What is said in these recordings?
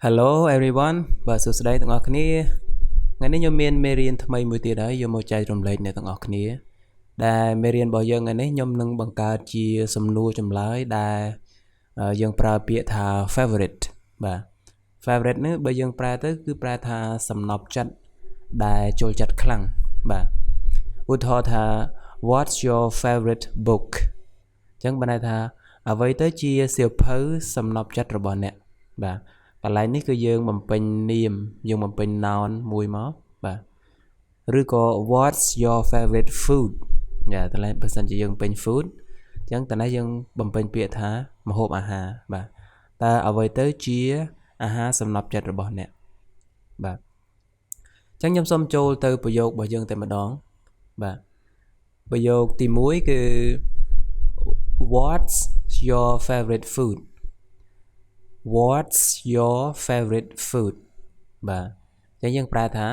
Hello everyone បាទសួស្តីទាំងអស់គ្នាថ្ងៃនេះខ្ញុំមានមេរៀនថ្មីមួយទៀតហើយយកមកចែករំលែកអ្នកទាំងអស់គ្នាដែលមេរៀនរបស់យើងថ្ងៃនេះខ្ញុំនឹងបង្កើតជាសំណួរចម្លើយដែលយើងប្រើពាក្យថា favorite បាទ favorite នេះបើយើងប្រែទៅគឺប្រែថាសំណប់ចិត្តដែលចូលចិត្តខ្លាំងបាទឧទាហរណ៍ថា What's your favorite book អញ្ចឹងបានន័យថាអ្វីទៅជាសៀវភៅសំណប់ចិត្តរបស់អ្នកបាទកន្លែងនេះគឺយើងបំពេញនាមយើងបំពេញ noun មួយមកបាទឬក៏ What's your favorite food យ៉ាតើបើសិនជាយើងពេញ food អញ្ចឹងតើនេះយើងបំពេញពាក្យថាម្ហូបអាហារបាទតើអ្វីទៅជាអាហារសំណប់ចិត្តរបស់អ្នកបាទអញ្ចឹងខ្ញុំសូមចូលទៅប្រយោគរបស់យើងតែម្ដងបាទប្រយោគទី1គឺ What's your favorite food What's your favorite food បាទអញ្ចឹងយើងប្រែថា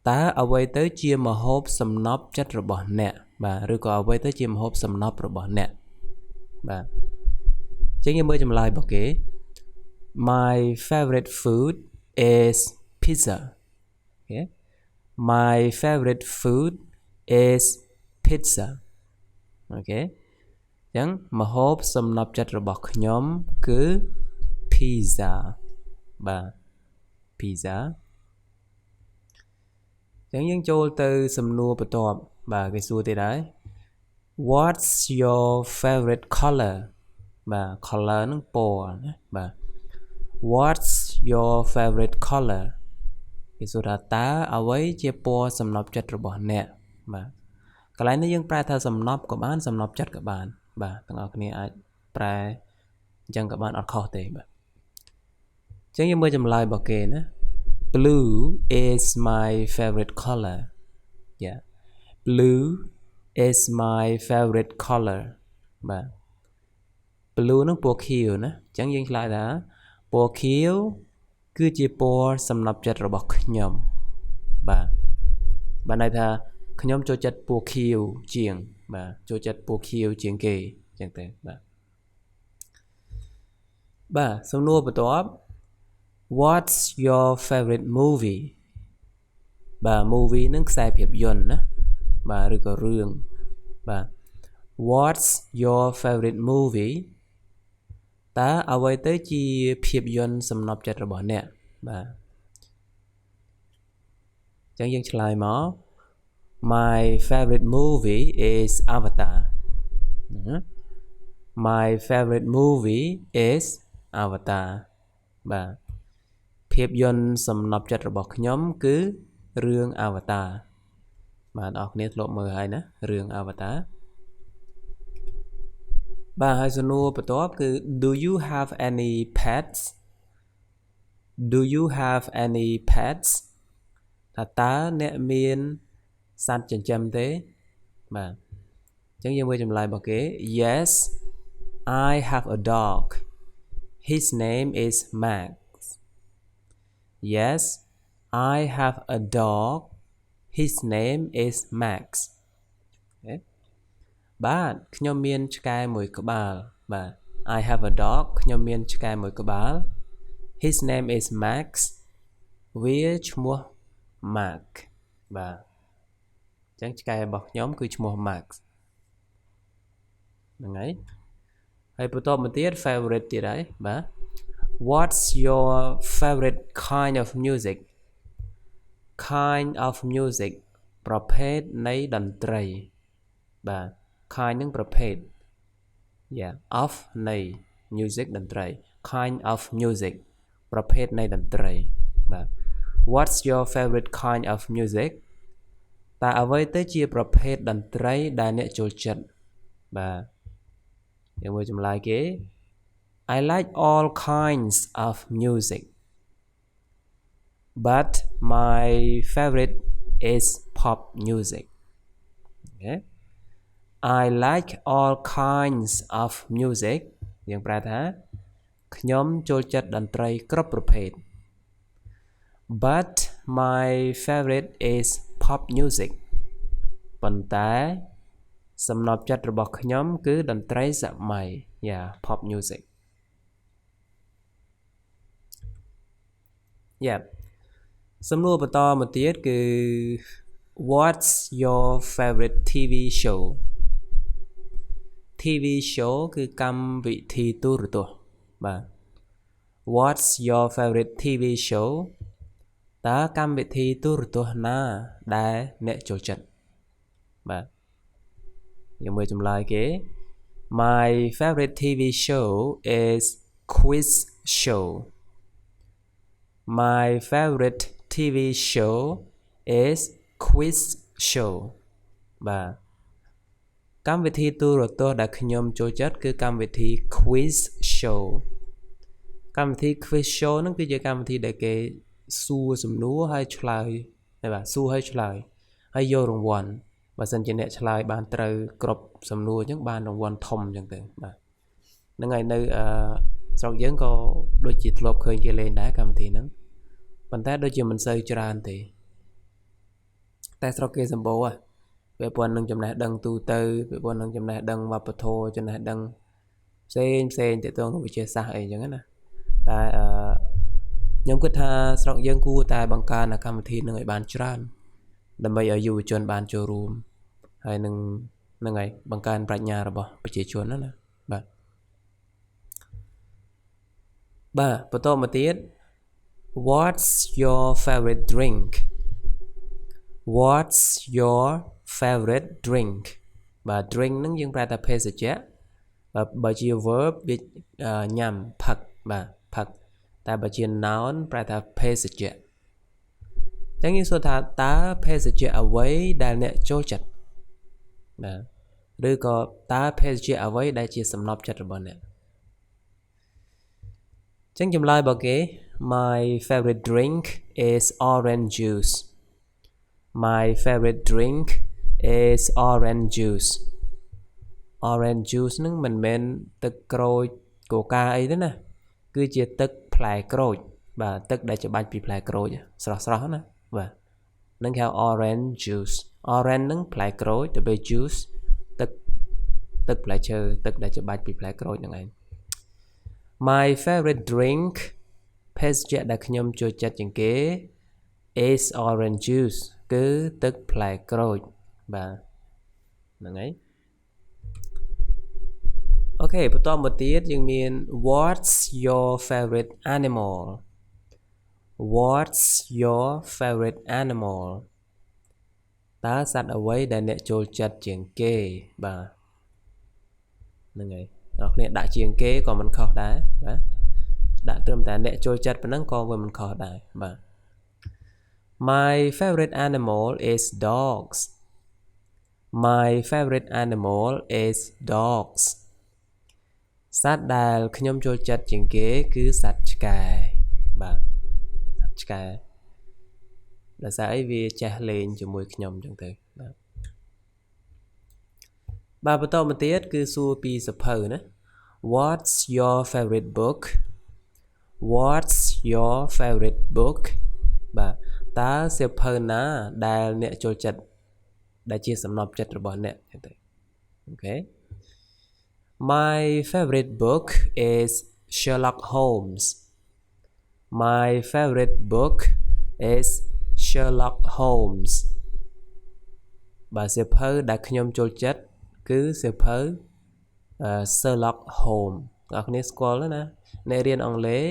តើអ្វីទៅជាម្ហូបសំណប់ចិត្តរបស់អ្នកបាទឬក៏អ្វីទៅជាម្ហូបសំណប់របស់អ្នកបាទអញ្ចឹងយើងមើលចម្លើយរបស់គេ My favorite food is pizza okay My favorite food is pizza okay អញ្ចឹងម្ហូបសំណប់ចិត្តរបស់ខ្ញុំគឺ pizza បាទ pizza អញ្ចឹងយើងចូលទៅសំណួរបន្ទាប់បាទគេសួរទៀតហើយ What's your favorite color បាទ color នឹងពណ៌ណាបាទ What's your favorite color គេសួរថាតើអ្វីជាពណ៌សំណប់ចិត្តរបស់អ្នកបាទកន្លែងនេះយើងប្រែថាសំណប់ក៏បានសំណប់ចិត្តក៏បានបាទទាំងអស់គ្នាអាចប្រែអញ្ចឹងក៏បានអត់ខុសទេបាទអញ្ចឹងយើងមើលចម្លើយរបស់គេណា Blue is my favorite color yeah Blue is my favorite color បាទ Blue នឹងពណ៌ខៀវណាអញ្ចឹងយើងឆ្លើយថាពណ៌ខៀវគឺជាពណ៌សំណប់ចិត្តរបស់ខ្ញុំបាទបានន័យថាខ្ញុំចូលចិត្តពណ៌ខៀវជាងបាទចូលចិត្តពណ៌ខៀវជាងគេអញ្ចឹងទេបាទសំណួរបន្ទាប់ What's your favorite movie បាទ movie នឹងខ្សែភាពយន្តណាបាទឬក៏រឿងបាទ What's your favorite movie តើអ្វីទៅជាភាពយន្តសំណប់ចិត្តរបស់អ្នកបាទអញ្ចឹងយើងឆ្លើយមក My favorite movie is Avatar My favorite movie is Avatar បាទភាពយន្តសំណប់ចិត្តរបស់ខ្ញុំគឺរឿង Avatar បាទអ្នកនរគ្នាធ្លាប់មើលហើយណារឿង Avatar បាទហើយសំណួរបន្ទាប់គឺ Do you have any pets Do you have any pets ថាតើអ្នកមានសត្វចិញ្ចឹមទេបាទអញ្ចឹងយើងមើលចម្លើយរបស់គេ Yes I have a dog His name is Max Yes I have a dog His name is Max បាទខ្ញុំមានឆ្កែមួយក្បាលបាទ I have a dog ខ្ញុំមានឆ្កែមួយក្បាល His name is Max វាឈ្មោះ Max បាទអញ្ចឹងឆ្កែរបស់ខ្ញុំគឺឈ្មោះ Max ហ្នឹងហើយបន្តមកទៀត favorite ទៀតហើយបាទ What's your favorite kind of music kind of music ប្រភេទនៃតន្ត្រីបាទ kind នឹងប្រភេទ yeah of នៃ music តន្ត្រី kind of music ប្រភេទនៃតន្ត្រីបាទ What's your favorite kind of music តើអ្វីទៅជាប្រភេទតន្ត្រីដែលអ្នកចូលចិត្តបាទយើងមើលចម្លើយគេ I like all kinds of music but my favorite is pop music okay I like all kinds of music យើងប្រែថាខ្ញុំចូលចិត្តតន្ត្រីគ្រប់ប្រភេទ but my favorite is pop music ប៉ុន្តែសំណប់ចិត្តរបស់ខ្ញុំគឺតន្ត្រីសម័យ yeah pop music yeah សំណួរបន្តមកទៀតគឺ what's your favorite TV show TV show គឺកម្មវិធីទូរទស្សន៍បាទ what's your favorite TV show តើកម្មវិធីទូរទស្សន៍ណាដែលអ្នកចូលចិត្តបាទយើងមើលចម្លើយគេ my favorite TV show is quiz show my favorite TV show is quiz show បាទកម្មវិធីទូរទស្សន៍ដែលខ្ញុំចូលចិត្តគឺកម្មវិធី quiz show កម្មវិធី quiz show ហ្នឹងគឺជាកម្មវិធីដែលគេសួរសំណួរហើយឆ្លើយបាទសួរហើយឆ្លើយហើយយករង្វាន់បើសិនជាអ្នកឆ្លើយបានត្រូវគ្រប់សំណួរអញ្ចឹងបានរង្វាន់ធំអញ្ចឹងទៅបាទហ្នឹងហើយនៅស្រុកយើងក៏ដូចជាធ្លាប់ឃើញគេលេងដែរកម្មវិធីហ្នឹងប៉ុន្តែដូចជាមិនសូវច្រើនទេតែស្រុកគេសម្បូរពាក់ព័ន្ធនឹងចំណេះដឹងទូទៅពាក់ព័ន្ធនឹងចំណេះដឹងវប្បធម៌ចំណេះដឹងផ្សេងទាក់ទងនឹងវិទ្យាសាស្ត្រអីអញ្ចឹងណាតែខ្ញុំគិតថាស្រុកយើងគួរតែបង្កើនកម្មវិធីនឹងឲ្យបានច្រើនដើម្បីឲ្យយុវជនបានចូលរួមហើយនឹងហ្នឹងហើយបង្កើនប្រាជ្ញារបស់ប្រជាជនណាបាទបន្តមកទៀត what's your favorite drink what's your favorite drink បាទ drink ហ្នឹងយើងប្រែថាភេសជ្ជៈបើជា verb វាញ៉ាំផឹកបាទផឹកតែបើជា noun ប្រែថាភេសជ្ជៈអញ្ចឹងយើងសួរថាតើភេសជ្ជៈអ្វីដែលអ្នកចូលចិត្តបាទឬក៏តើភេសជ្ជៈអ្វីដែលជាសំណប់ចិត្តរបស់អ្នកអញ្ចឹងចម្លើយរបស់គេ my favorite drink is orange juice my favorite drink is orange juice orange juice ហ្នឹងមិនមែនទឹកក្រូចកូកាអីទេណាគឺជាទឹកផ្លែក្រូចបាទទឹកដែលច្របាច់ពីផ្លែក្រូចស្រស់ណាបាទហ្នឹងគេហៅ orange juice orange ហ្នឹងផ្លែក្រូចទៅពេល juice ទឹកផ្លែឈើទឹកដែលច្របាច់ពីផ្លែក្រូចហ្នឹងឯង my favorite drink ភេសជ្ជៈដែលខ្ញុំចូលចិត្តជាងគេ is orange juice គឺទឹកផ្លែក្រូចបាទហ្នឹងហើយអូខេបន្តមកទៀតយើងមាន what's your favorite animal what's your favorite animal តើសត្វអ្វីដែលអ្នកចូលចិត្តជាងគេបាទហ្នឹងហើយអ្នកគ្នាដាក់ជាងគេក៏មិនខុសដែរបាទដាក់ត្រឹមតែអ្នកចូលចិត្តប៉ុណ្ណឹងក៏វាមិនខុសដែរបាទ my favorite animal is dogs my favorite animal is dogs សត្វដែលខ្ញុំចូលចិត្តជាងគេគឺសត្វឆ្កែបាទសត្វឆ្កែដោយសារអីវាចេះលេងជាមួយខ្ញុំអញ្ចឹងទៅបាទបន្តមកទៀតគឺសួរពីសភៅណា what's your favorite book what's your favorite book បាទតើសៀវភៅណាដែលអ្នកចូលចិត្តដែលជាសំណប់ចិត្តរបស់អ្នកអញ្ចឹងទៅអូខេ my favorite book is Sherlock Holmes my favorite book is Sherlock Holmes បាទសៀវភៅដែលខ្ញុំចូលចិត្តគឺសៀវភៅSherlock Holmes អ្នកគ្នាស្គាល់ណាអ្នករៀនអង់គ្លេស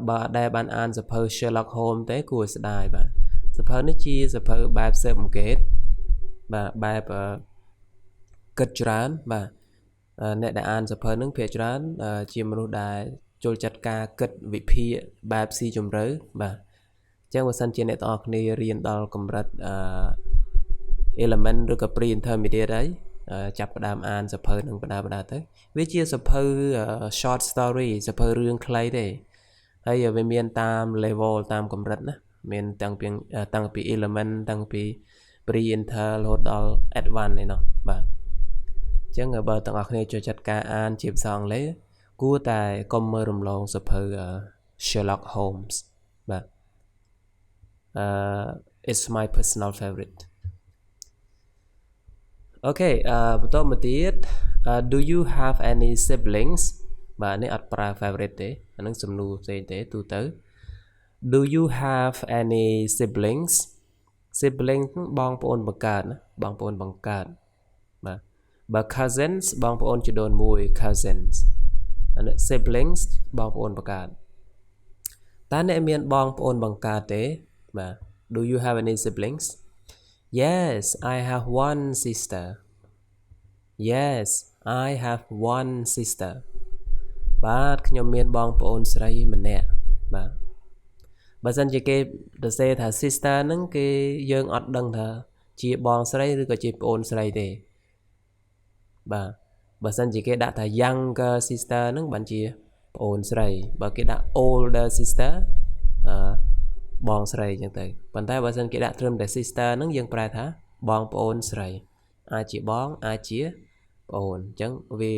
បើអត់ដែលបានអានសៀវភៅ Sherlock Holmes ទេគួរស្ដាយបាទសៀវភៅនេះជាសៀវភៅបែបស៊ើបអង្កេតបាទបែបគិតច្រើនបាទអ្នកដែលអានសៀវភៅហ្នឹងភាគច្រើនជាមនុស្សដែលចូលចិត្តការគិតវិភាគបែបស៊ីជម្រៅបាទអញ្ចឹងបើសិនជាអ្នកទាំងអស់គ្នារៀនដល់កម្រិតelement ឬក៏ pre intermediate ហើយចាប់ផ្ដើមអានសៀវភៅនឹងបដាទៅវាជាសៀវភៅ short story សៀវភៅរឿងខ្លីទេហើយវាមានតាម level តាមកម្រិតណាមានតាំងពី element តាំងពី pre inter រហូតដល់ advanced ឯណោះបាទអញ្ចឹងបើទាំងអស់គ្នាចូលចិត្តការអានជាភាសាអង់គ្លេសគួរតែកុំមើលរំលងសៀវភៅ Sherlock Holmes បាទ it's my personal favorite okay បន្តមកទៀត do you have any siblings បាទនេះអត់ប្រើ favorite ទេអានឹងសំណួរផ្សេងទេទូទៅ Do you have any siblings Sibling បងប្អូនបង្កើតណាបងប្អូនបង្កើតបាទបើ cousins បងប្អូនជីដូនមួយ cousins អានេះ siblings បងប្អូនបង្កើតតើអ្នកមានបងប្អូនបង្កើតទេបាទ Do you have any siblings Yes I have one sister Yes I have one sister បាទខ្ញុំមានបងប្អូនស្រីម្នាក់បាទបើសិនជាគេសរសេរថា sister ហ្នឹងគេយើងអត់ដឹងថាជាបងស្រីឬក៏ជាប្អូនស្រីទេបាទបើសិនជាគេដាក់ថា younger sister ហ្នឹងបានជាប្អូនស្រីបើគេដាក់ older sister បងស្រីអញ្ចឹងទៅប៉ុន្តែបើសិនគេដាក់ត្រឹមតែ sister ហ្នឹងយើងប្រែថាបងប្អូនស្រីអាចជាបងអាចជាប្អូនអញ្ចឹងវា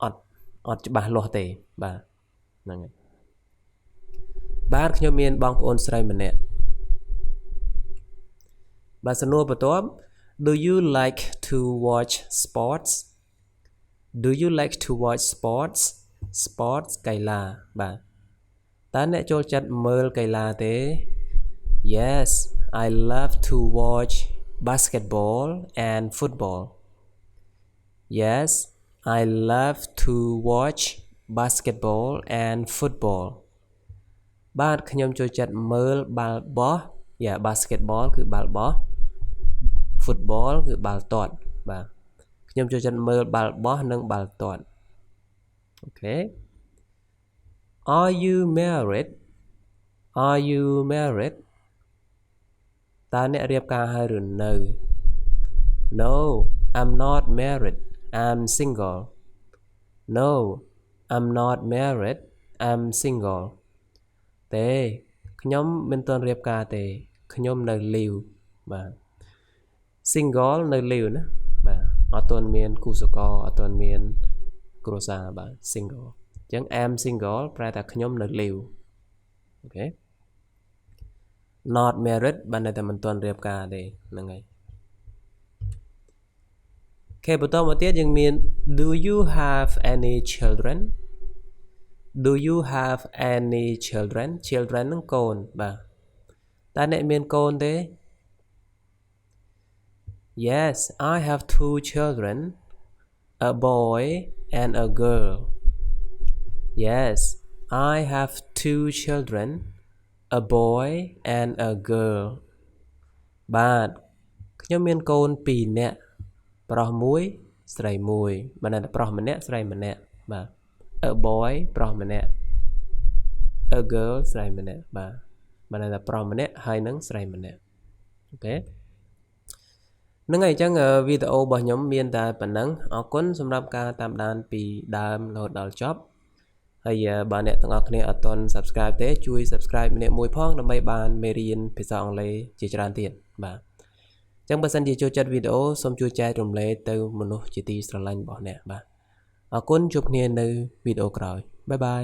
អត់ច្បាស់លាស់ទេបាទហ្នឹងហើយបាទខ្ញុំមានបងប្អូនស្រីម្នាក់បាទសំណួរបន្ទាប់ Do you like to watch sports Do you like to watch sports កីឡាបាទតើអ្នកចូលចិត្តមើលកីឡាទេ Yes I love to watch basketball and football Yes I love to watch basketball and football បាទខ្ញុំចូលចិត្តមើលបាល់បោះ basketball គឺបាល់បោះ football គឺបាល់ទាត់បាទខ្ញុំចូលចិត្តមើលបាល់បោះនិងបាល់ទាត់អូខេ Are you married តើអ្នករៀបការហើយឬនៅ No I'm not married I'm single No I'm not married I'm single ទេខ្ញុំមិនទាន់រៀបការទេខ្ញុំនៅ live បាទ single នៅ live ណាបាទអត់ទាន់មានគូស្រករអត់ទាន់មានគ្រួសារបាទ single អញ្ចឹង am single ប្រែថាខ្ញុំនៅ live អូខេ not married បានតែមិនទាន់រៀបការទេហ្នឹងហើយអូខេបន្តមកទៀតយើងមាន Do you have any children Do you have any children ហ្នឹងកូនបាទតើអ្នកមានកូនទេ Yes I have two children a boy and a girl Yes I have two children a boy and a girl បាទខ្ញុំមានកូន2នាក់ប្រុសមួយស្រីមួយបានតែប្រុសម្នាក់ស្រីម្នាក់បាទ a boy ប្រុសម្នាក់ a girl ស្រីម្នាក់បាទបានតែប្រុសម្នាក់ហើយនឹងស្រីម្នាក់អូខេហ្នឹងហើយអញ្ចឹងវីដេអូរបស់ខ្ញុំមានតែប៉ុណ្ណឹងអរគុណសម្រាប់ការតាមដានពីដើមរហូតដល់ចប់ហើយបើអ្នកទាំងអស់គ្នាអត់ទាន់ Subscribe ទេជួយ Subscribe ម្នាក់មួយផងដើម្បីបានមេរៀនភាសាអង់គ្លេសជាច្រើនទៀតបាទអញ្ចឹងបើសិនជាចូលចិត្តវីដេអូសូមជួយចែករំលែកទៅមនុស្សជាទីស្រឡាញ់របស់អ្នកបាទអរគុណជួបគ្នានៅវីដេអូក្រោយបាយបាយ